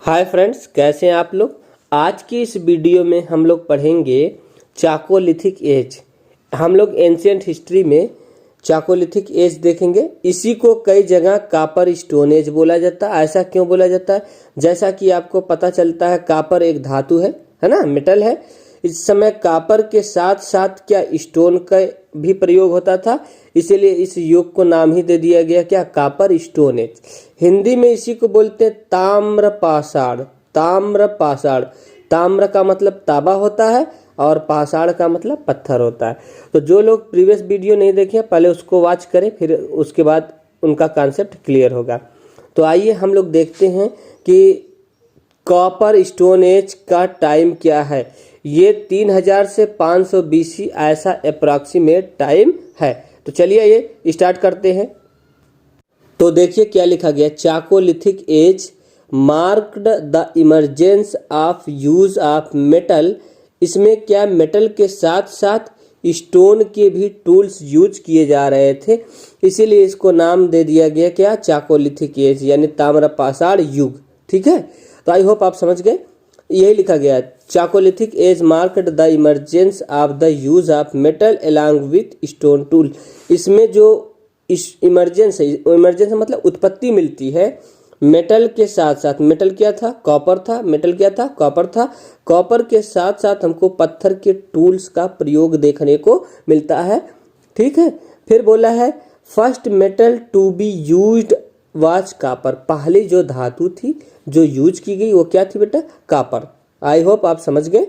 Hi friends, कैसे हैं आप लोग। आज की इस वीडियो में हम लोग पढ़ेंगे चाकोलिथिक एज। हम लोग एंशियंट हिस्ट्री में चाकोलिथिक एज देखेंगे। इसी को कई जगह कापर स्टोन एज बोला जाता है। ऐसा क्यों बोला जाता है? जैसा कि आपको पता चलता है, कापर एक धातु है ना, मेटल है। इस समय कापर के साथ साथ क्या स्टोन का भी प्रयोग होता था, इसीलिए इस युग को नाम ही दे दिया गया क्या, कापर स्टोन एज। हिंदी में इसी को बोलते हैं ताम्र पाषाण। ताम्र पाषाण, ताम्र का मतलब तांबा होता है और पाषाण का मतलब पत्थर होता है। तो जो लोग प्रीवियस वीडियो नहीं देखे पहले उसको वॉच करें, फिर उसके बाद उनका कॉन्सेप्ट क्लियर होगा। तो आइए हम लोग देखते हैं कि कॉपर स्टोन एज का टाइम क्या है। ये 3000 से 500 BC ऐसा अप्रॉक्सीमेट टाइम है। तो चलिए ये स्टार्ट करते हैं। तो देखिए क्या लिखा गया, chalcolithic age marked the emergence of use of metal. इसमें क्या, मेटल के साथ साथ स्टोन के भी टूल्स यूज किए जा रहे थे, इसीलिए इसको नाम दे दिया गया क्या, चाकोलिथिक एज, यानी ताम्रपाषाण युग। ठीक है, तो आई होप आप समझ गए। यही लिखा गया, chalcolithic age marked the emergence of the use of metal along with stone tool. इसमें जो इमरजेंस है, इमरजेंस मतलब उत्पत्ति मिलती है मेटल के साथ साथ। मेटल क्या था, कॉपर था। मेटल क्या था, कॉपर था। कॉपर के साथ साथ हमको पत्थर के टूल्स का प्रयोग देखने को मिलता है। ठीक है, फिर बोला है first metal to be used was copper. पहली जो धातु थी जो यूज की गई वो क्या थी बेटा, कापर। आई होप आप समझ गए।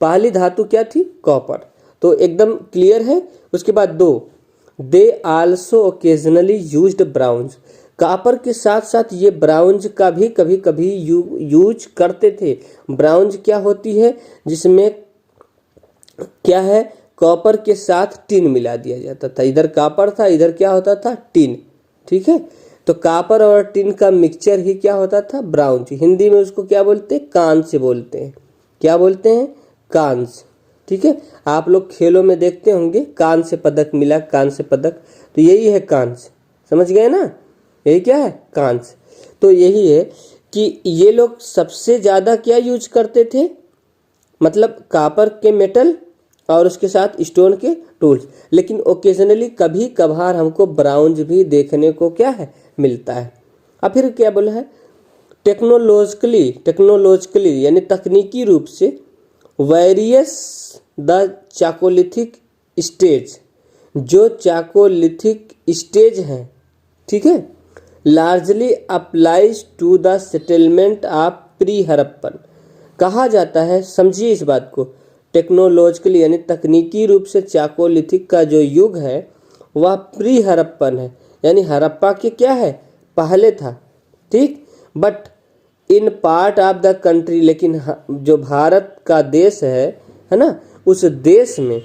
पहली धातु क्या थी, कॉपर। तो एकदम क्लियर है। उसके बाद दो, they also occasionally used bronze. Copper के साथ साथ ये ब्राउन्ज का भी कभी कभी यूज करते थे। ब्राउन्ज क्या होती है, जिसमें क्या है, कॉपर के साथ टिन मिला दिया जाता था। इधर कापर था, इधर क्या होता था, टिन। ठीक है, तो कापर और टिन का मिक्सचर ही क्या होता था, ब्राउन्ज। हिंदी में उसको क्या बोलते हैं, कांच बोलते हैं। क्या बोलते हैं, कांच। ठीक है, आप लोग खेलों में देखते होंगे कांस्य पदक मिला, कांस्य पदक, तो यही है कांच। समझ गए ना, यही क्या है, कांच। तो यही है कि ये लोग सबसे ज्यादा क्या यूज करते थे, मतलब कापर के मेटल और उसके साथ स्टोन के टूल्स। लेकिन ओकेजनली कभी कभार हमको ब्राउन्ज भी देखने को क्या है, मिलता है। अब फिर क्या बोला है, टेक्नोलॉजिकली यानी तकनीकी रूप से वेरियस द चाकोलिथिक स्टेज। जो चाकोलिथिक स्टेज है, ठीक है, largely applies to the settlement of pre Harappan. कहा जाता है, समझिए इस बात को, टेक्नोलॉजिकली यानी तकनीकी रूप से चाकोलिथिक का जो युग है वह प्री हड़प्पन है, यानी हड़प्पा के क्या है, पहले था। ठीक, but in part of the country, लेकिन जो भारत का देश है ना, उस देश में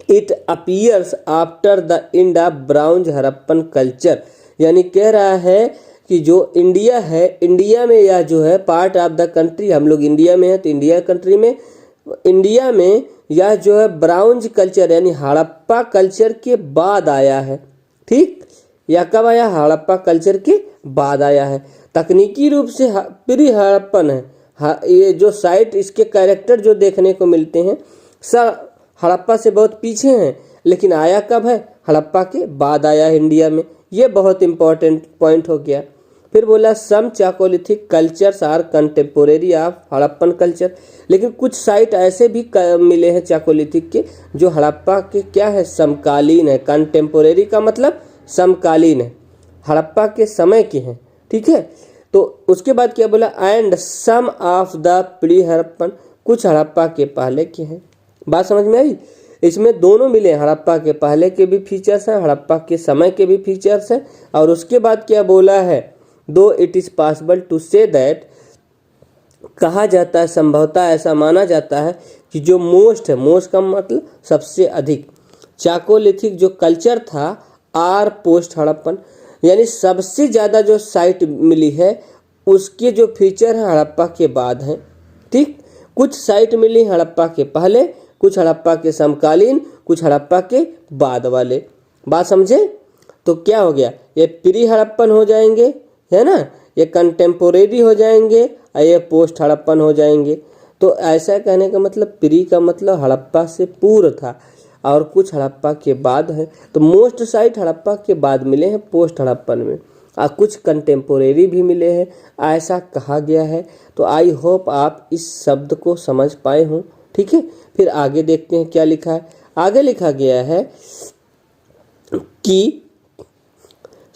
it appears after the end of bronze Harappan culture. यानी कह रहा है कि जो इंडिया है, इंडिया में यह जो है पार्ट ऑफ द कंट्री, हम लोग इंडिया में है तो इंडिया कंट्री में, इंडिया में यह जो है ब्राउन्ज कल्चर यानी हड़प्पा कल्चर के बाद आया है। ठीक, यह कब आया, हड़प्पा कल्चर के बाद आया है। तकनीकी रूप से प्री हड़प्पन है। ये जो साइट, इसके कैरेक्टर जो देखने को मिलते हैं सब हड़प्पा से बहुत पीछे हैं, लेकिन आया कब है, हड़प्पा के बाद आया है इंडिया में। ये बहुत इंपॉर्टेंट पॉइंट हो गया। फिर बोला some chalcolithic cultures are contemporary of Harappan culture. लेकिन कुछ साइट ऐसे भी मिले हैं चाकोलिथिक के जो हड़प्पा के क्या है, समकालीन है। कंटेम्पोरेरी का मतलब समकालीन है, हड़प्पा के समय के हैं। ठीक है, तो उसके बाद क्या बोला, and some of the pre Harappan, कुछ हड़प्पा के पहले के हैं। बात समझ में आई। इसमें दोनों मिले, हड़प्पा के पहले के भी फीचर्स हैं, हड़प्पा के समय के भी फीचर्स हैं। और उसके बाद क्या बोला है, though it is possible to say that, कहा जाता है, संभवतः ऐसा माना जाता है कि जो मोस्ट है, मोस्ट का मतलब सबसे अधिक, चाकोलिथिक जो कल्चर था आर पोस्ट हड़प्पन, यानी सबसे ज़्यादा जो साइट मिली है उसके जो फीचर है हड़प्पा के बाद हैं। ठीक, कुछ साइट मिली हड़प्पा के पहले, कुछ हड़प्पा के समकालीन, कुछ हड़प्पा के बाद वाले। बात समझे। तो क्या हो गया, ये प्री हड़प्पन हो जाएंगे, है ना, ये कंटेम्पोरेरी हो जाएंगे और ये पोस्ट हड़प्पन हो जाएंगे। तो ऐसा कहने का मतलब प्री का मतलब हड़प्पा से पूर्व था और कुछ हड़प्पा के बाद है। तो मोस्ट साइट हड़प्पा के बाद मिले हैं पोस्ट हड़प्पन में, और कुछ कंटेम्पोरेरी भी मिले हैं, ऐसा कहा गया है। तो आई होप आप इस शब्द को समझ पाए हों। ठीक है, फिर आगे देखते हैं क्या लिखा है। आगे लिखा गया है कि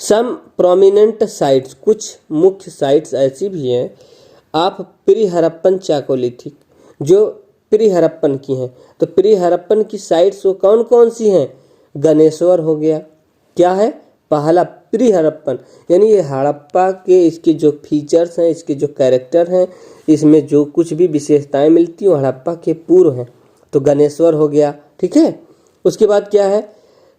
सम प्रोमिनेंट साइट्स, कुछ मुख्य साइट्स ऐसी भी हैं आप प्री हड़प्पन चाकोलिथिक जो प्री हड़प्पन की हैं। तो प्री हड़प्पन की साइट्स वो कौन कौन सी हैं? गणेश्वर हो गया, क्या है? पहला प्री हड़प्पन, यानी ये हड़प्पा के इसके जो फीचर्स हैं, इसके जो कैरेक्टर हैं, इसमें जो कुछ भी विशेषताएं मिलती हैं हड़प्पा के पूर्व हैं। तो गणेश्वर हो गया। ठीक है, उसके बाद क्या है?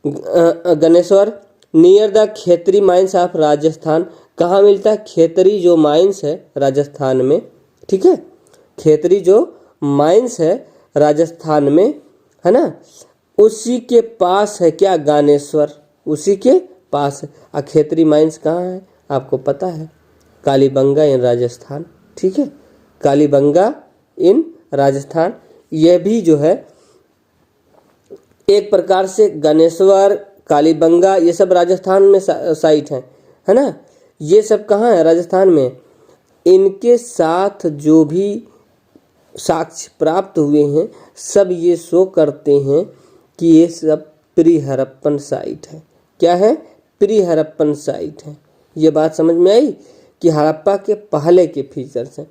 Ganeshwar near the Khetri mines of Rajasthan, कहाँ मिलता है? खेतरी जो माइंस है राजस्थान में। ठीक है, खेतरी जो माइंस है राजस्थान में, है ना, उसी के पास है क्या? गानेश्वर, उसी के पास है। और खेतरी माइंस कहाँ है आपको पता है? कालीबंगा इन राजस्थान। ठीक है, कालीबंगा इन राजस्थान। यह भी जो है एक प्रकार से गणेश्वर, कालीबंगा, ये सब राजस्थान में साइट है ना। ये सब कहाँ है? राजस्थान में। इनके साथ जो भी साक्ष्य प्राप्त हुए हैं सब ये शो करते हैं कि ये सब प्री हड़प्पन साइट है। क्या है? प्री हड़प्पन साइट है। ये बात समझ में आई कि हड़प्पा के पहले के फीचर्स हैं।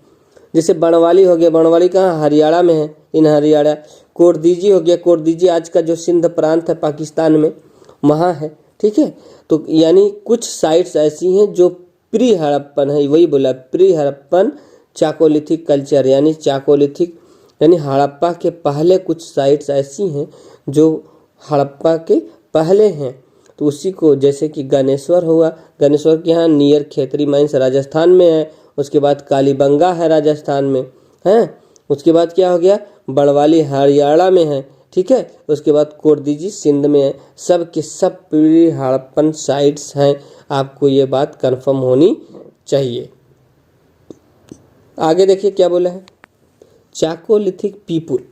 जैसे बनवाली हो गया, बनवाली कहाँ? हरियाणा में है, इन हरियाणा। कोटदीजी हो गया, कोटदीजी आज का जो सिंध प्रांत है पाकिस्तान में, वहाँ है। ठीक है, तो यानी कुछ साइट्स ऐसी हैं जो प्री हड़प्पन है, वही बोला प्री हड़प्पन चाकोलिथिक कल्चर, यानी चाकोलिथिक यानी हड़प्पा के पहले कुछ साइट्स ऐसी हैं जो हड़प्पा के पहले हैं। तो उसी को, जैसे कि गणेश्वर हुआ, गणेश्वर के यहाँ नियर खेतरी माइंस राजस्थान में है। उसके बाद कालीबंगा है राजस्थान में, है। उसके बाद क्या हो गया? बनवाली हरियाणा में है। ठीक है, उसके बाद कोटदीजी सिंध में है। सब के सब प्री हड़प्पन साइट्स हैं। आपको ये बात कंफर्म होनी चाहिए। आगे देखिए क्या बोला है। चाकोलिथिक पीपुल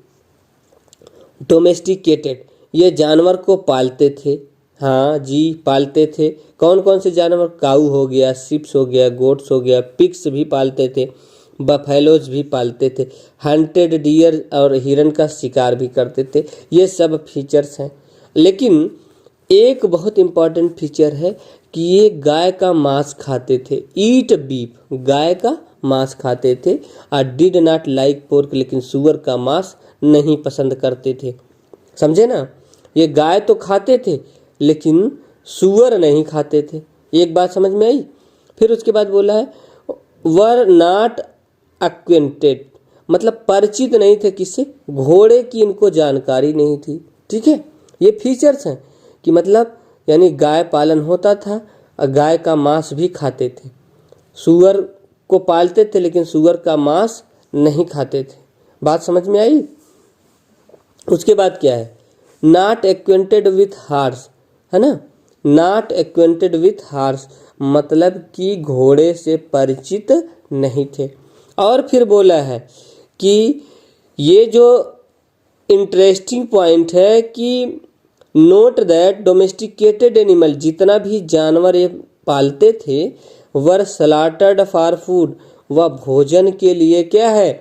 डोमेस्टिकेटेड, ये जानवर को पालते थे। हाँ जी, पालते थे। कौन कौन से जानवर? काऊ हो गया, शिप्स हो गया, गोट्स हो गया, पिग्स भी पालते थे, बफेलोज भी पालते थे, हंटेड डियर और हिरन का शिकार भी करते थे। ये सब फीचर्स हैं। लेकिन एक बहुत इम्पॉर्टेंट फीचर है कि ये गाय का मांस खाते थे। ईट बीफ, गाय का मांस खाते थे। और डिड नॉट लाइक पोर्क, लेकिन सुअर का मांस नहीं पसंद करते थे। समझे ना, ये गाय तो खाते थे लेकिन सुअर नहीं खाते थे। एक बात समझ में आई। फिर उसके बाद बोला है वर नॉट एक्वेंटेड, मतलब परिचित नहीं थे किससे? घोड़े की इनको जानकारी नहीं थी। ठीक है, ये फीचर्स हैं कि मतलब यानी गाय पालन होता था और गाय का मांस भी खाते थे। सुअर को पालते थे लेकिन सुअर का मांस नहीं खाते थे। बात समझ में आई। उसके बाद क्या है? नॉट एक्वेंटेड विथ हॉर्स, है ना। नॉट एक्वेंटेड विथ हॉर्स मतलब कि घोड़े से परिचित नहीं थे। और फिर बोला है कि ये जो इंटरेस्टिंग पॉइंट है कि नोट दैट डोमेस्टिकेटेड एनिमल, जितना भी जानवर ये पालते थे, वर स्लॉटर्ड फॉर फूड, वह भोजन के लिए क्या है?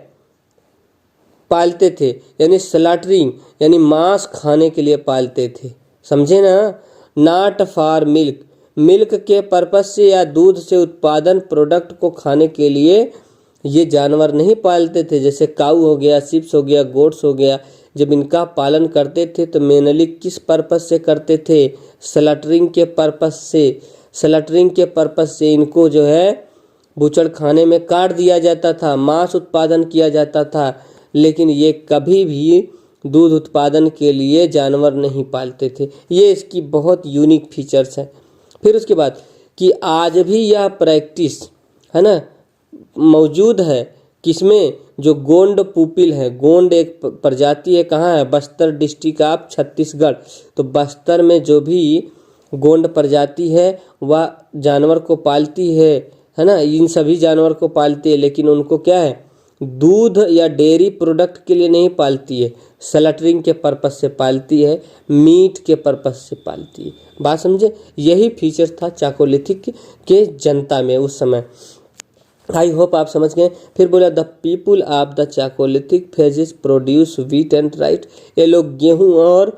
पालते थे। यानी स्लॉटरिंग यानी मांस खाने के लिए पालते थे। समझे ना। नॉट फॉर मिल्क, मिल्क के पर्पस से या दूध से उत्पादन प्रोडक्ट को खाने के लिए ये जानवर नहीं पालते थे। जैसे काऊ हो गया, शिप्स हो गया, गोट्स हो गया। जब इनका पालन करते थे तो मेनली किस पर्पस से करते थे? स्लॉटरिंग के पर्पस से। स्लॉटरिंग के पर्पस से इनको जो है बूचड़ खाने में काट दिया जाता था, मांस उत्पादन किया जाता था। लेकिन ये कभी भी दूध उत्पादन के लिए जानवर नहीं पालते थे। ये इसकी बहुत यूनिक फीचर्स है। फिर उसके बाद कि आज भी यह प्रैक्टिस, है ना, मौजूद है। किसमें? जो गोंड पुपिल है। गोंड एक प्रजाति है, कहाँ है? Bastar district of Chhattisgarh. तो बस्तर में जो भी गोंड प्रजाति है वह जानवर को पालती है है ना, इन सभी जानवर को पालती है, लेकिन उनको क्या है, दूध या डेयरी प्रोडक्ट के लिए नहीं पालती है, स्लॉटरिंग के पर्पज से पालती है, मीट के पर्पज से पालती है। बात समझे, यही फीचर था चाकोलिथिक के जनता में उस समय। आई होप आप समझ गए। फिर बोला the people of the chalcolithic phases produce wheat and rice. ये लोग गेहूं और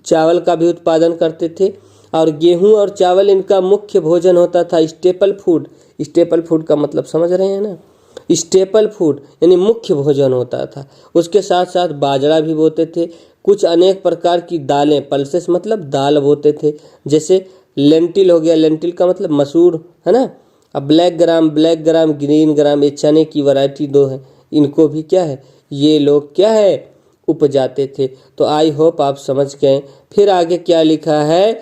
चावल का भी उत्पादन करते थे, और गेहूं और चावल इनका मुख्य भोजन होता था, स्टेपल फूड। स्टेपल फूड का मतलब समझ रहे हैं ना, स्टेपल फूड यानी मुख्य भोजन होता था। उसके साथ साथ बाजरा भी बोते थे, कुछ अनेक प्रकार की दालें, पल्सेस मतलब दाल बोते थे, जैसे लेंटिल हो गया, लेंटिल का मतलब मसूर, है ना। अब ब्लैक ग्राम, ग्रीन ग्राम, ये चने की वैरायटी दो है, इनको भी क्या है, ये लोग क्या है, उपजाते थे। तो आई होप आप समझ गए। फिर आगे क्या लिखा है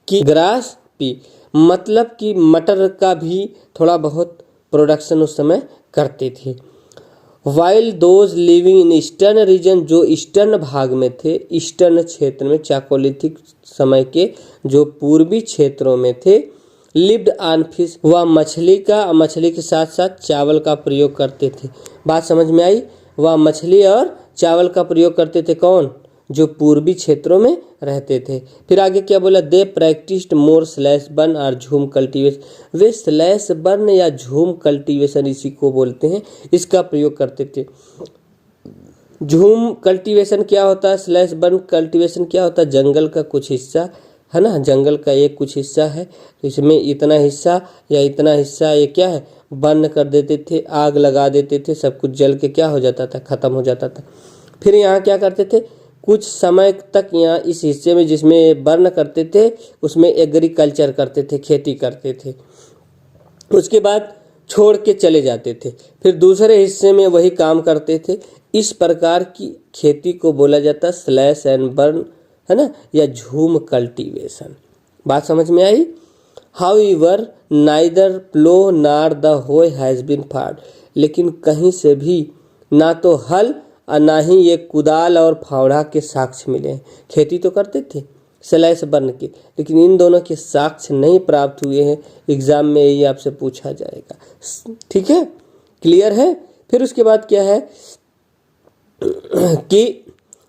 कि ग्रास पी मतलब कि मटर का भी थोड़ा बहुत प्रोडक्शन उस समय करते थे। While those living in eastern region, जो ईस्टर्न भाग में थे, ईस्टर्न क्षेत्र में, चाकोलिथिक समय के जो पूर्वी क्षेत्रों में थे, लिव्ड ऑन फिश, वह मछली के साथ साथ चावल का प्रयोग करते थे। बात समझ में आई, वह मछली और चावल का प्रयोग करते थे, कौन, जो पूर्वी क्षेत्रों में रहते थे। फिर आगे क्या बोला, दे प्रैक्टिस्ड मोर स्लैश बर्न और झूम कल्टीवेशन। वे स्लैश बर्न या झूम कल्टीवेशन इसी को बोलते हैं, इसका प्रयोग करते थे। झूम कल्टीवेशन क्या होता है, स्लैश बर्न कल्टीवेशन क्या होता है, जंगल का कुछ हिस्सा है ना, जंगल का एक कुछ हिस्सा है, तो इसमें इतना हिस्सा या इतना हिस्सा ये क्या है, बर्न कर देते थे, आग लगा देते थे, सब कुछ जल के क्या हो जाता था, खत्म हो जाता था। फिर यहाँ क्या करते थे, कुछ समय तक यहाँ इस हिस्से में जिसमें बर्न करते थे उसमें एग्रीकल्चर करते थे, खेती करते थे, उसके बाद छोड़ के चले जाते थे, फिर दूसरे हिस्से में वही काम करते थे। इस प्रकार की खेती को बोला जाता है स्लैश एंड बर्न, है ना, या झूम कल्टीवेशन। बात समझ में आई। हाउएवर नाइदर प्लो नार द होय हैज बीन फाउंड, लेकिन कहीं से भी ना तो हल और ना ही ये कुदाल और फावड़ा के साक्ष्य मिले हैं। खेती तो करते थे स्लैश बर्न के, लेकिन इन दोनों के साक्ष्य नहीं प्राप्त हुए हैं। एग्जाम में यही आपसे पूछा जाएगा, ठीक है, क्लियर है। फिर उसके बाद क्या है कि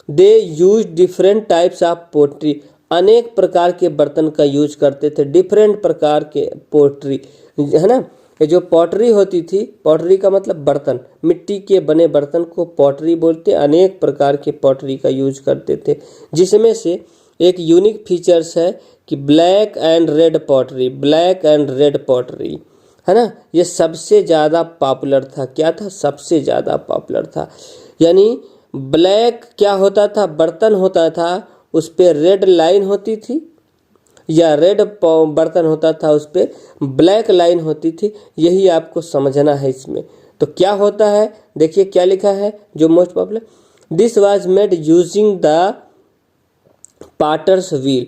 they use different types of pottery, अनेक प्रकार के बर्तन का यूज करते थे, डिफरेंट प्रकार के पोट्री, है ना। ये जो पॉटरी होती थी, पॉटरी का मतलब बर्तन, मिट्टी के बने बर्तन को पॉटरी बोलते, अनेक प्रकार के पॉटरी का यूज करते थे, जिसमें से एक यूनिक फीचर्स है कि black and red pottery, black and red pottery, है ना, ये सबसे ज़्यादा पॉपुलर था। क्या था, सबसे ज़्यादा पॉपुलर था। यानी ब्लैक क्या होता था, बर्तन होता था, उस पर रेड लाइन होती थी, या रेड बर्तन होता था, उस पर ब्लैक लाइन होती थी। यही आपको समझना है इसमें। तो क्या होता है, देखिए क्या लिखा है जो most popular, this was made using the potter's wheel.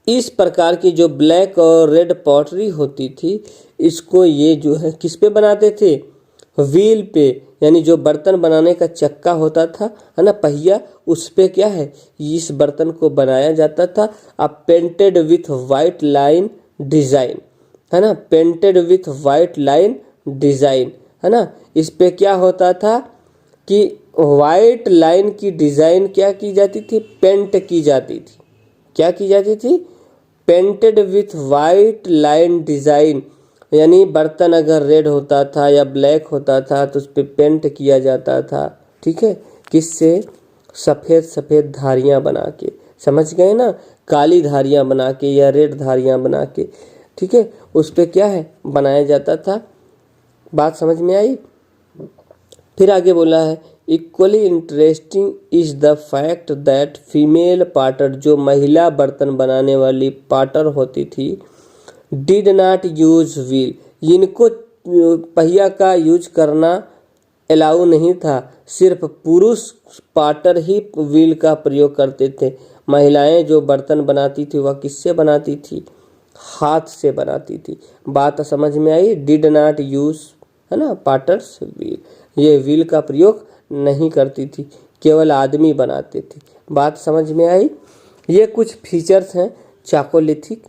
इस प्रकार की जो ब्लैक और रेड पॉटरी होती थी, इसको ये जो है किस पे बनाते थे, व्हील पे, यानी जो बर्तन बनाने का चक्का होता था, है ना, पहिया, उस पे क्या है, इस बर्तन को बनाया जाता था। अब painted with white line design, है ना, painted with white line design, है ना। इस पे क्या होता था कि वाइट लाइन की डिजाइन क्या की जाती थी, पेंट की जाती थी। क्या की जाती थी, painted with white line design, यानी बर्तन अगर रेड होता था या ब्लैक होता था तो उस पर पेंट किया जाता था, ठीक है, किससे, सफ़ेद सफ़ेद धारियाँ बना के, समझ गए ना, काली धारियाँ बना के या रेड धारियाँ बना के, ठीक है, उस पर क्या है, बनाया जाता था। बात समझ में आई। फिर आगे बोला है equally interesting is the fact that female potter, जो महिला बर्तन बनाने वाली पाटर होती थी, डिड नॉट यूज व्हील, इनको पहिया का यूज करना अलाउ नहीं था, सिर्फ पुरुष पाटर ही व्हील का प्रयोग करते थे। महिलाएं जो बर्तन बनाती थी वह किससे बनाती थी, हाथ से बनाती थी। बात समझ में आई, डिड नॉट यूज, है ना, पाटर्स व्हील, ये व्हील का प्रयोग नहीं करती थी, केवल आदमी बनाते थे। बात समझ में आई। ये कुछ फीचर्स हैं चाकोलिथिक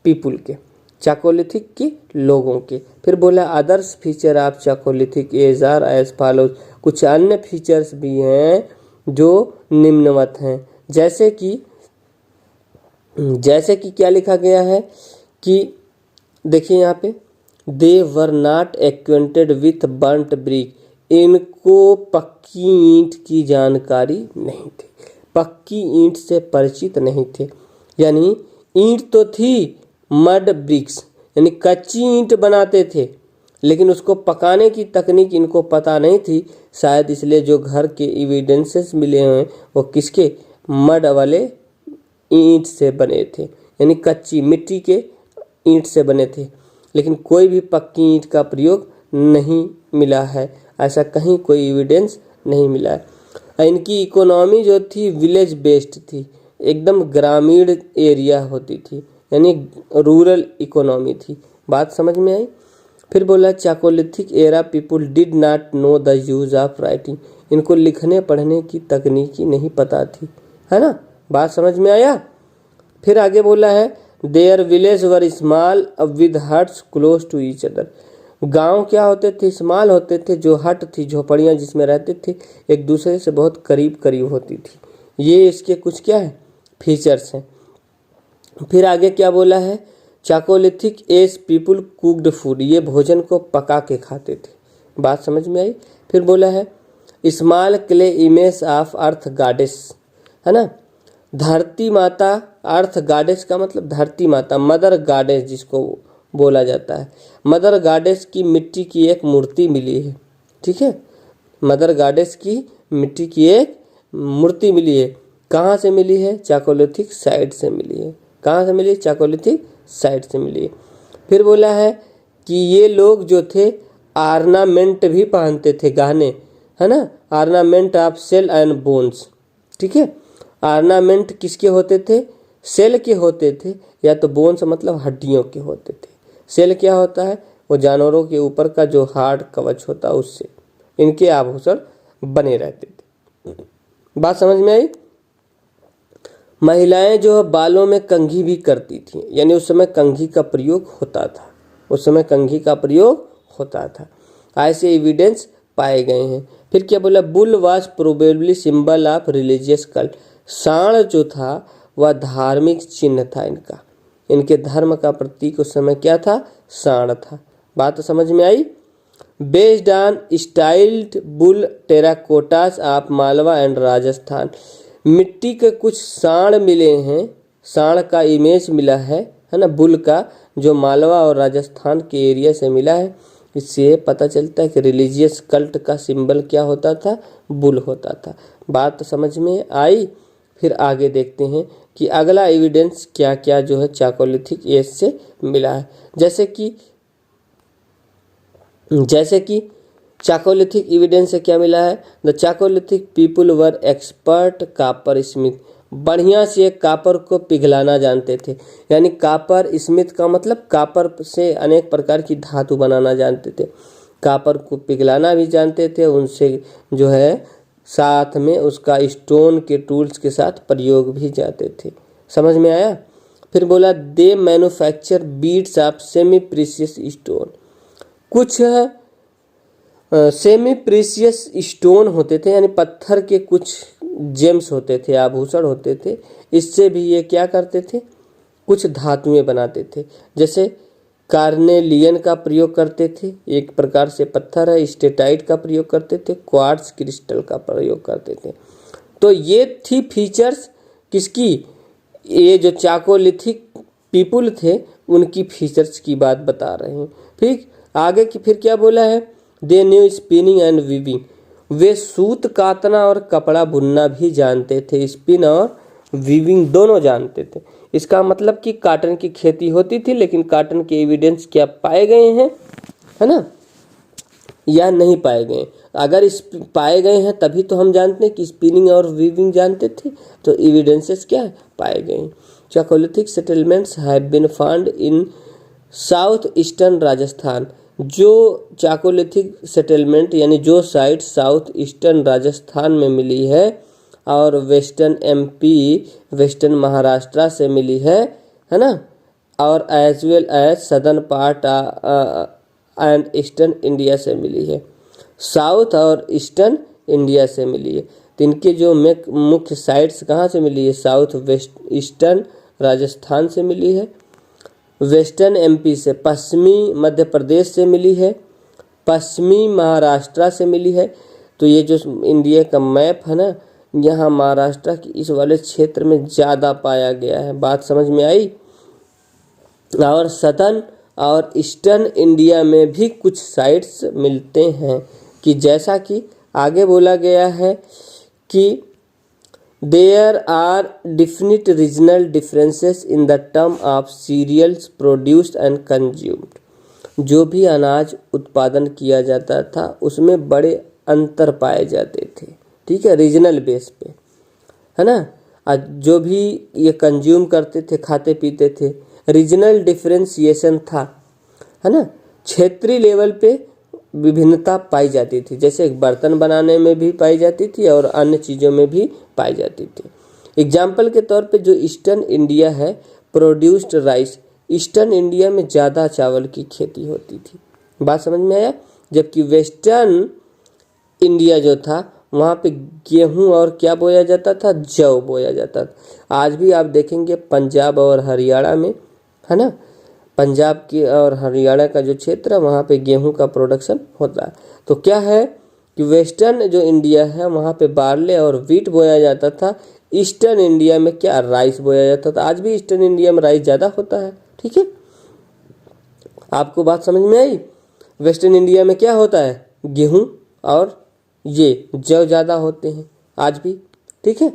पीपुल के। चाकोलिथिक के लोगों के। फिर बोला others feature of chalcolithic age are as follows, कुछ अन्य फीचर्स भी हैं जो निम्नवत हैं, जैसे कि क्या लिखा गया है कि देखिए यहाँ पे, they were not acquainted with burnt brick, इनको पक्की ईंट की जानकारी नहीं थी, पक्की ईंट से परिचित नहीं थे। यानी ईंट तो थी, मड ब्रिक्स यानी कच्ची ईंट बनाते थे, लेकिन उसको पकाने की तकनीक इनको पता नहीं थी। शायद इसलिए जो घर के एविडेंसेस मिले हैं वो किसके, मड वाले ईंट से बने थे, यानी कच्ची मिट्टी के ईंट से बने थे, लेकिन कोई भी पक्की ईंट का प्रयोग नहीं मिला है, ऐसा कहीं कोई एविडेंस नहीं मिला है। इनकी इकोनॉमी जो थी विलेज बेस्ड थी, एकदम ग्रामीण एरिया होती थी, यानी रूरल इकोनॉमी थी। बात समझ में आई। फिर बोला chalcolithic era people did not know the use of writing, इनको लिखने पढ़ने की तकनीकी नहीं पता थी, है ना। बात समझ में आया। फिर आगे बोला है their village were small with huts close to each other, गांव क्या होते थे, स्मॉल होते थे, जो हट थी, झोपड़ियाँ जिसमें रहते थे, एक दूसरे से बहुत करीब करीब होती थी। ये इसके कुछ क्या है, फीचर्स हैं। फिर आगे क्या बोला है, चाकोलिथिक एज पीपुल कुक्ड फूड, ये भोजन को पका के खाते थे। बात समझ में आई। फिर बोला है small clay image of earth goddess, है ना, धरती माता, अर्थ गॉडेस का मतलब धरती माता, मदर गॉडेस जिसको बोला जाता है, मदर गॉडेस की मिट्टी की एक मूर्ति मिली है, ठीक है, मदर गॉडेस की मिट्टी की एक मूर्ति मिली है। कहाँ से मिली है, चाकोलिथिक साइट से मिली है। कहाँ से मिली, चाकोलिथिक साइट से मिली है। फिर बोला है कि ये लोग जो थे आर्नामेंट भी पहनते थे, गहने, है ना, ornament of shell and bones, ठीक है। आर्नामेंट किसके होते थे, सेल के होते थे, या तो बोन्स मतलब हड्डियों के होते थे। सेल क्या होता है, वो जानवरों के ऊपर का जो हार्ड कवच होता है, उससे इनके आभूषण बने रहते थे। बात समझ में आई। महिलाएं जो बालों में कंघी भी करती थी, यानी उस समय कंघी का प्रयोग होता था, उस समय कंघी का प्रयोग होता था। ऐसे एविडेंस पाए गए हैं। फिर क्या बोला, bull was probably symbol of religious cult, सांड जो था वह धार्मिक चिन्ह था इनका, इनके धर्म का प्रतीक उस समय क्या था, सांड था। बात समझ में आई। Based on stylized bull terracottas of Malwa and Rajasthan, मिट्टी के कुछ सांड मिले हैं, सांड का इमेज मिला है ना, बुल का, जो मालवा और राजस्थान के एरिया से मिला है। इससे पता चलता है कि रिलीजियस कल्ट का सिंबल क्या होता था, बुल होता था। बात समझ में आई। फिर आगे देखते हैं कि अगला एविडेंस क्या क्या जो है चाकोलिथिक एज से मिला है। जैसे कि चाकोलिथिक एविडेंस से क्या मिला है, the chalcolithic people were expert copper smith, बढ़िया से कापर को पिघलाना जानते थे, यानी कापर स्मिथ का मतलब कापर से अनेक प्रकार की धातु बनाना जानते थे, कापर को पिघलाना भी जानते थे, उनसे जो है साथ में उसका स्टोन के टूल्स के साथ प्रयोग भी जाते थे। समझ में आया। फिर बोला they manufacture beads of semi precious stone, कुछ सेमी प्रीशियस स्टोन होते थे, यानी पत्थर के कुछ जेम्स होते थे, आभूषण होते थे, इससे भी ये क्या करते थे, कुछ धातुएं बनाते थे। जैसे कार्नेलियन का प्रयोग करते थे, एक प्रकार से पत्थर है, स्टेटाइट का प्रयोग करते थे, क्वार्ट्ज क्रिस्टल का प्रयोग करते थे। तो ये थी फीचर्स किसकी, ये जो चाकोलिथिक पीपुल थे उनकी फीचर्स की बात बता रहे हैं। फिर आगे की फिर क्या बोला है, they knew spinning and weaving, वे सूत कातना और कपड़ा बुनना भी जानते थे, स्पिन और वीविंग दोनों जानते थे। इसका मतलब कि कॉटन की खेती होती थी, लेकिन कॉटन के एविडेंस क्या पाए गए हैं, है ना, या नहीं पाए गए। अगर इस पाए गए हैं तभी तो हम जानते हैं कि स्पिनिंग और वीविंग जानते थे, तो एविडेंसेस क्या है, पाए गए। Chalcolithic settlements have been found in south eastern Rajasthan, जो चाकोलिथिक सेटलमेंट यानी जो साइट साउथ ईस्टर्न राजस्थान में मिली है और वेस्टर्न एमपी, वेस्टर्न महाराष्ट्र से मिली है ना, और as well as southern part and eastern India से मिली है। साउथ और ईस्टर्न इंडिया से मिली है। तो इनके जो मुख्य साइट्स कहाँ से मिली है? साउथ वेस्ट ईस्टर्न राजस्थान से मिली है, वेस्टर्न एमपी से, पश्चिमी मध्य प्रदेश से मिली है, पश्चिमी महाराष्ट्र से मिली है। तो ये जो इंडिया का मैप है ना, यहाँ महाराष्ट्र की इस वाले क्षेत्र में ज़्यादा पाया गया है। बात समझ में आई? और सदर्न और ईस्टर्न इंडिया में भी कुछ साइट्स मिलते हैं कि जैसा कि आगे बोला गया है कि there are definite regional differences in the term of cereals produced and consumed. जो भी अनाज उत्पादन किया जाता था उसमें बड़े अंतर पाए जाते थे, ठीक है, रीजनल बेस पे, है ना। आज जो भी ये कंज्यूम करते थे, खाते पीते थे, रीजनल डिफरेंशिएशन था, है ना। क्षेत्रीय लेवल पे विभिन्नता पाई जाती थी, जैसे एक बर्तन बनाने में भी पाई जाती थी और अन्य चीज़ों में भी पाई जाती थी। एग्जाम्पल के तौर पे जो ईस्टर्न इंडिया है, प्रोड्यूस्ड राइस, ईस्टर्न इंडिया में ज़्यादा चावल की खेती होती थी। बात समझ में आया? जबकि वेस्टर्न इंडिया जो था वहाँ पे गेहूँ और क्या बोया जाता था? जौ बोया जाता था। आज भी आप देखेंगे पंजाब और हरियाणा में, है ना, पंजाब की और हरियाणा का जो क्षेत्र है वहाँ पे गेहूं का प्रोडक्शन होता है। तो क्या है कि वेस्टर्न जो इंडिया है वहाँ पे बार्ले और वीट बोया जाता था, ईस्टर्न इंडिया में क्या? राइस बोया जाता था। आज भी ईस्टर्न इंडिया में राइस ज़्यादा होता है, ठीक है। आपको बात समझ में आई? वेस्टर्न इंडिया में क्या होता है? गेहूँ और ये जौ ज़्यादा होते हैं आज भी, ठीक है।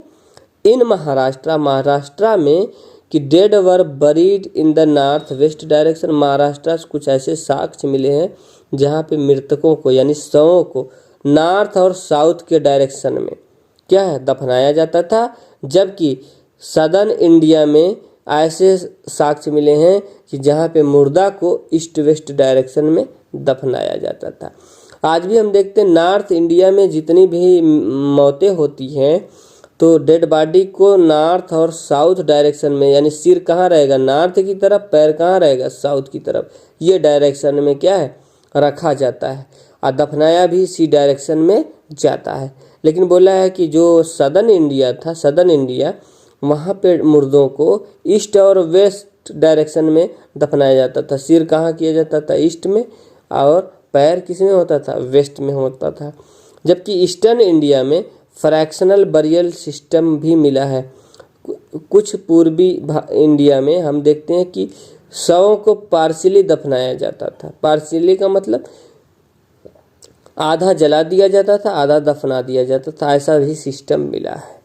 इन महाराष्ट्र में कि dead were buried in the north west direction. Maharashtra से कुछ ऐसे साक्ष्य मिले हैं जहाँ पे मृतकों को यानी शवों को नॉर्थ और साउथ के डायरेक्शन में क्या है? दफनाया जाता था। जबकि सदर्न इंडिया में ऐसे साक्ष्य मिले हैं कि जहाँ पे मुर्दा को ईस्ट वेस्ट डायरेक्शन में दफनाया जाता था। आज भी हम देखते हैं नॉर्थ इंडिया में जितनी भी मौतें होती हैं तो डेड बॉडी को नॉर्थ और साउथ डायरेक्शन में, यानी सिर कहाँ रहेगा? नॉर्थ की तरफ, पैर कहाँ रहेगा? साउथ की तरफ। ये डायरेक्शन में क्या है? रखा जाता है और दफनाया भी इसी डायरेक्शन में जाता है। लेकिन बोला है कि जो सदर्न इंडिया था, सदर्न इंडिया, वहाँ पे मुर्दों को ईस्ट और वेस्ट डायरेक्शन में दफनाया जाता था। सिर कहाँ किया जाता था? ईस्ट में, और पैर किस में होता था? वेस्ट में होता था। जबकि ईस्टर्न इंडिया में फ्रैक्शनल बरियल सिस्टम भी मिला है। कुछ पूर्वी इंडिया में हम देखते हैं कि शवों को पार्शियली दफनाया जाता था। पार्शियली का मतलब आधा जला दिया जाता था, आधा दफना दिया जाता था, ऐसा भी सिस्टम मिला है,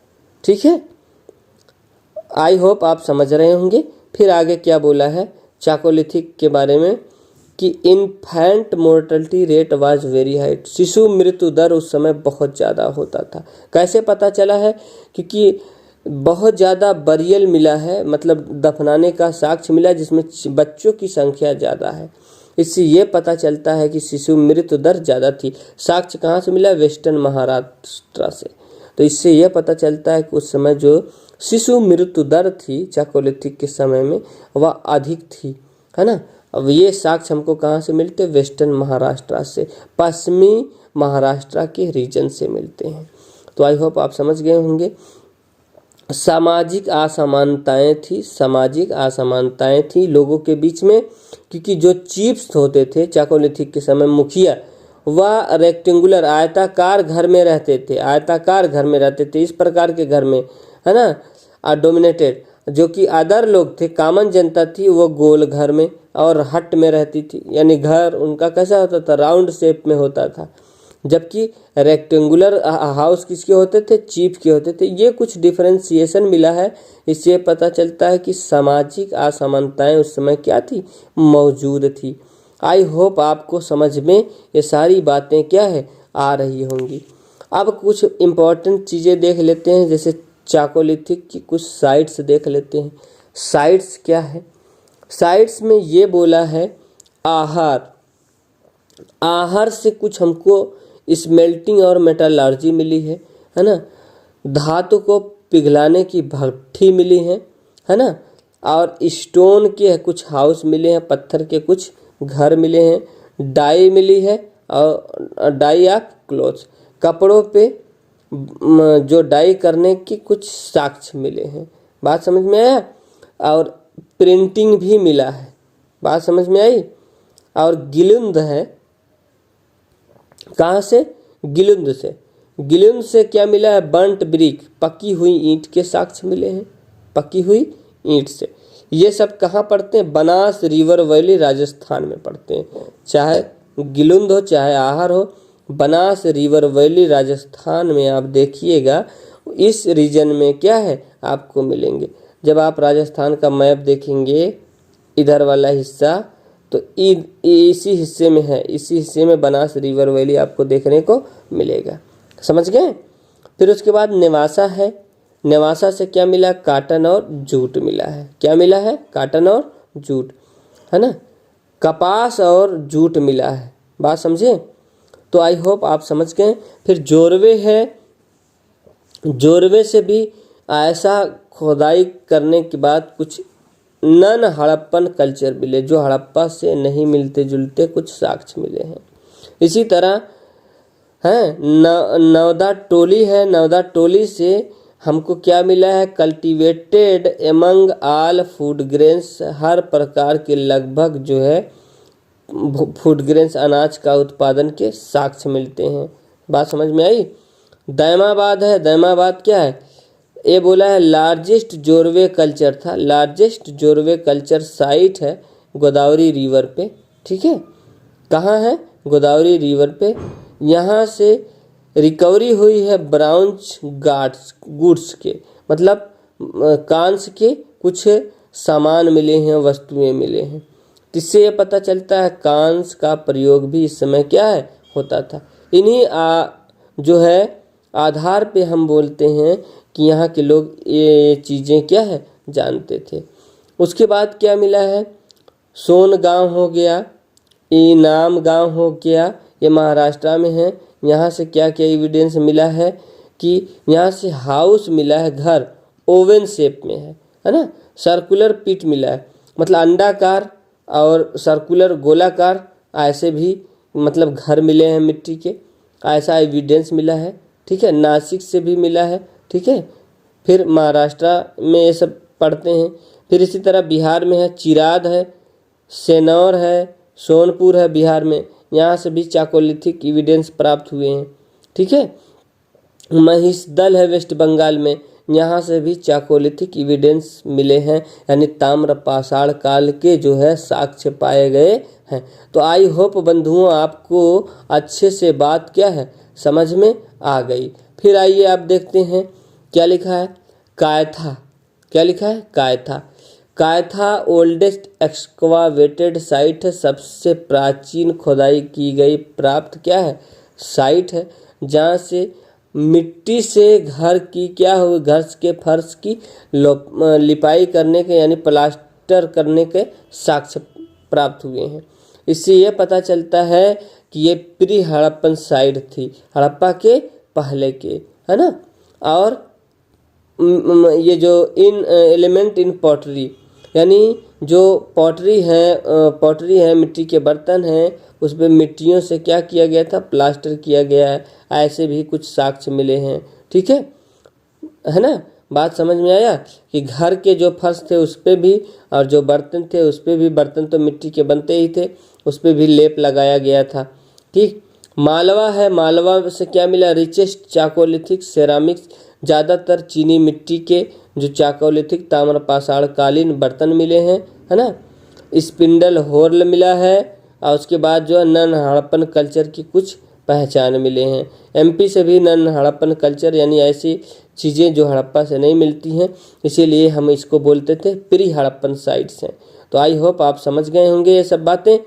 ठीक है। आई होप आप समझ रहे होंगे। फिर आगे क्या बोला है चाकोलिथिक के बारे में कि infant mortality rate was very high. शिशु मृत्यु दर उस समय बहुत ज़्यादा होता था। कैसे पता चला है? क्योंकि बहुत ज़्यादा बरियल मिला है, मतलब दफनाने का साक्ष्य मिला जिसमें बच्चों की संख्या ज़्यादा है। इससे ये पता चलता है कि शिशु मृत्यु दर ज़्यादा थी। साक्ष्य कहाँ से मिला? वेस्टर्न महाराष्ट्र से। तो इससे यह पता चलता है कि उस समय जो शिशु मृत्यु दर थी चाकोलिथिक के समय में वह अधिक थी, है ना। अब ये साक्ष्य हमको कहाँ से मिलते? वेस्टर्न महाराष्ट्र से, पश्चिमी महाराष्ट्र के रीजन से मिलते हैं। तो आई होप आप समझ गए होंगे। सामाजिक असमानताएं थी, सामाजिक असमानताएं थी लोगों के बीच में, क्योंकि जो चीफ्स होते थे चाकोलिथिक के समय, मुखिया, वह रेक्टेंगुलर आयताकार घर में रहते थे, आयताकार घर में रहते थे, इस प्रकार के घर में, है ना। डोमिनेटेड जो कि अदर लोग थे, कॉमन जनता थी, वो गोल घर में और हट में रहती थी, यानी घर उनका कैसा होता था? राउंड शेप में होता था। जबकि रेक्टेंगुलर हाउस किसके होते थे? चीफ के होते थे। ये कुछ डिफरेंशिएशन मिला है। इससे पता चलता है कि सामाजिक असमानताएं उस समय क्या थी? मौजूद थी। आई होप आपको समझ में ये सारी बातें क्या है? आ रही होंगी। अब कुछ इम्पोर्टेंट चीज़ें देख लेते हैं, जैसे चाकोलिथिक की कुछ साइट्स देख लेते हैं। साइट्स क्या है? साइट्स में ये बोला है आहार, आहार से कुछ हमको स्मेल्टिंग और मेटलर्जी मिली है ना। धातु को पिघलाने की भट्ठी मिली है ना। और स्टोन के कुछ हाउस मिले हैं, पत्थर के कुछ घर मिले हैं, डाई मिली है और डाई ऑफ क्लोथ्स, कपड़ों पे जो डाई करने की कुछ साक्ष्य मिले हैं। बात समझ में आया? और प्रिंटिंग भी मिला है। बात समझ में आई? और गिलुंद है, कहाँ से? गिलुंद से। गिलुंद से क्या मिला है? बर्न्ट ब्रिक, पकी हुई ईंट के साक्ष्य मिले हैं, पकी हुई ईंट से। ये सब कहाँ पड़ते हैं? बनास रिवर वैली राजस्थान में पड़ते हैं। चाहे गिलुंद हो चाहे आहर हो, बनास रिवर वैली राजस्थान में आप देखिएगा, इस रीजन में क्या है आपको मिलेंगे। जब आप राजस्थान का मैप देखेंगे, इधर वाला हिस्सा, तो इसी हिस्से में है, इसी हिस्से में बनास रिवर वैली आपको देखने को मिलेगा। समझ गए? फिर उसके बाद नेवासा है। नेवासा से क्या मिला? काटन और जूट मिला है। क्या मिला है? काटन और जूट, है ना। कपास और जूट मिला है। बात समझे? तो आई होप आप समझ गए। फिर जोरवे है। जोरवे से भी ऐसा खुदाई करने के बाद कुछ नन हड़प्पन कल्चर मिले, जो हड़प्पा से नहीं मिलते जुलते कुछ साक्ष्य मिले हैं। इसी तरह है नवदा टोली है। नवदा टोली से हमको क्या मिला है? Cultivated among all food grains, हर प्रकार के लगभग जो है फूड ग्रेन्स अनाज का उत्पादन के साक्ष्य मिलते हैं। बात समझ में आई? दैमाबाद है। दैमाबाद क्या है? ये बोला है लार्जेस्ट जोरवे कल्चर था। लार्जेस्ट जोरवे कल्चर साइट है गोदावरी रिवर पे। ठीक है, कहाँ है? गोदावरी रिवर पे। यहाँ से रिकवरी हुई है ब्राउन्ज गुड्स के, मतलब कांस के कुछ सामान मिले हैं, वस्तुएं मिले हैं। इससे ये पता चलता है कांस का प्रयोग भी इस समय क्या है होता था। इन्हीं जो है आधार पे हम बोलते हैं कि यहाँ के लोग ये चीज़ें क्या है जानते थे। उसके बाद क्या मिला है? सोन गांव हो गया, इनाम गांव हो गया, ये महाराष्ट्र में है। यहाँ से क्या क्या एविडेंस मिला है कि यहाँ से हाउस मिला है, घर ओवन शेप में है ना। सर्कुलर पिट मिला है, मतलब अंडाकार और सर्कुलर गोलाकार ऐसे भी मतलब घर मिले हैं मिट्टी के, ऐसा एविडेंस मिला है। ठीक है, नासिक से भी मिला है। ठीक है, फिर महाराष्ट्र में ये सब पढ़ते हैं। फिर इसी तरह बिहार में है, चिराद है, सेनौर है, सोनपुर है बिहार में, यहाँ से भी चाकोलिथिक एविडेंस प्राप्त हुए हैं। ठीक है, महिषदल है वेस्ट बंगाल में, यहाँ से भी चाकोलिथिक एविडेंस मिले हैं, यानी ताम्र पाषाण काल के जो है साक्ष्य पाए गए हैं। तो आई होप बंधुओं आपको अच्छे से बात क्या है समझ में आ गई। फिर आइए आप देखते हैं क्या लिखा है। कायथा, क्या लिखा है? कायथा। कायथा ओल्डेस्ट एक्सकवावेटेड साइट है, सबसे प्राचीन खुदाई की गई प्राप्त क्या है साइट है, जहाँ से मिट्टी से घर की क्या हुई, घर के फर्श की लिपाई करने के यानी प्लास्टर करने के साक्ष्य प्राप्त हुए हैं। इससे यह पता चलता है कि ये प्री हड़प्पन साइट थी, हड़प्पा के पहले के, है ना। और ये जो इन एलिमेंट इन पॉटरी, यानी जो पॉटरी है मिट्टी के बर्तन हैं, उस पर मिट्टियों से क्या किया गया था? प्लास्टर किया गया है। ऐसे भी कुछ साक्ष्य मिले हैं। ठीक है ना। बात समझ में आया कि घर के जो फर्श थे उस पर भी, और जो बर्तन थे उस पर भी, बर्तन तो मिट्टी के बनते ही थे, उस पर भी लेप लगाया गया था। ठीक, मालवा है। मालवा से क्या मिला? रिचेस्ट चाकोलिथिक सेरामिक्स, ज़्यादातर चीनी मिट्टी के जो चाकोलिथिक ताम्रपाषाण कालीन बर्तन मिले हैं, है ना। स्पिंडल होर्ल मिला है, और उसके बाद जो है नन हड़प्पन कल्चर की कुछ पहचान मिले हैं। एमपी से भी नन हड़प्पन कल्चर, यानी ऐसी चीज़ें जो हड़प्पा से नहीं मिलती हैं, इसीलिए हम इसको बोलते थे प्री हड़प्पन साइट्स हैं। तो आई होप आप समझ गए होंगे ये सब बातें।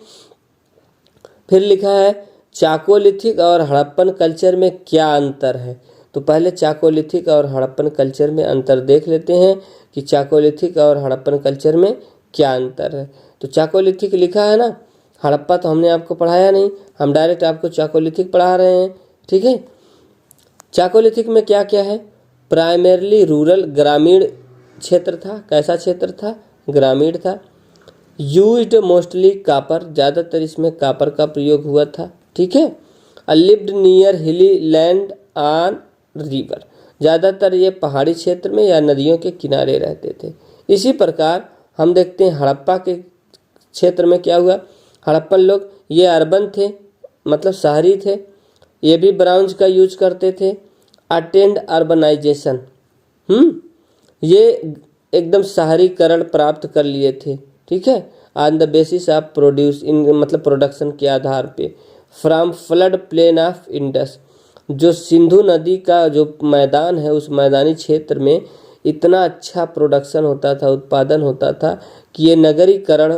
फिर लिखा है चाकोलिथिक और हड़प्पन कल्चर में क्या अंतर है। तो पहले चाकोलिथिक और हड़प्पन कल्चर में अंतर देख लेते हैं कि चाकोलिथिक और हड़प्पन कल्चर में क्या अंतर है। तो चाकोलिथिक लिखा है ना, हड़प्पा तो हमने आपको पढ़ाया नहीं, हम डायरेक्ट आपको चाकोलिथिक पढ़ा रहे हैं। ठीक है, चाकोलिथिक में क्या क्या है? प्राइमरली रूरल, ग्रामीण क्षेत्र था। कैसा क्षेत्र था? ग्रामीण था। यूज्ड मोस्टली कापर, ज़्यादातर इसमें कापर का प्रयोग हुआ था। ठीक है। लिव्ड नियर हिली लैंड ऑन रिवर, ज़्यादातर ये पहाड़ी क्षेत्र में या नदियों के किनारे रहते थे। इसी प्रकार हम देखते हैं हड़प्पा के क्षेत्र में क्या हुआ। हड़प्पन लोग ये अर्बन थे, मतलब शहरी थे, ये भी ब्राउन्ज का यूज करते थे। अटेंड अर्बनाइजेशन, ये एकदम शहरीकरण प्राप्त कर लिए थे। ठीक है। On the basis of produce, इन मतलब प्रोडक्शन के आधार पे। From flood plain of Indus, जो सिंधु नदी का जो मैदान है उस मैदानी क्षेत्र में इतना अच्छा प्रोडक्शन होता था, उत्पादन होता था कि ये नगरीकरण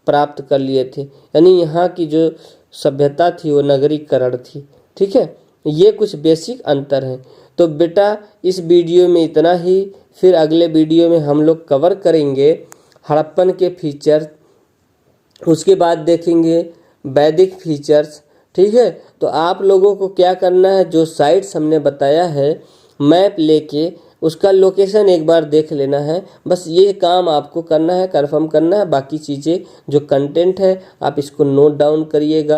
प्राप्त कर लिए थे। यानी यहाँ की जो सभ्यता थी वो नगरीकरण थी। ठीक है। ये कुछ बेसिक अंतर हैं। तो बेटा इस वीडियो में इतना ही, फिर अगले वीडियो में हम लोग कवर करेंगे हड़प्पन के फीचर, उसके बाद देखेंगे वैदिक फीचर्स। ठीक है। तो आप लोगों को क्या करना है, जो साइट्स हमने बताया है मैप लेके उसका लोकेशन एक बार देख लेना है। बस ये काम आपको करना है, कंफर्म करना है। बाकी चीज़ें जो कंटेंट है आप इसको नोट डाउन करिएगा।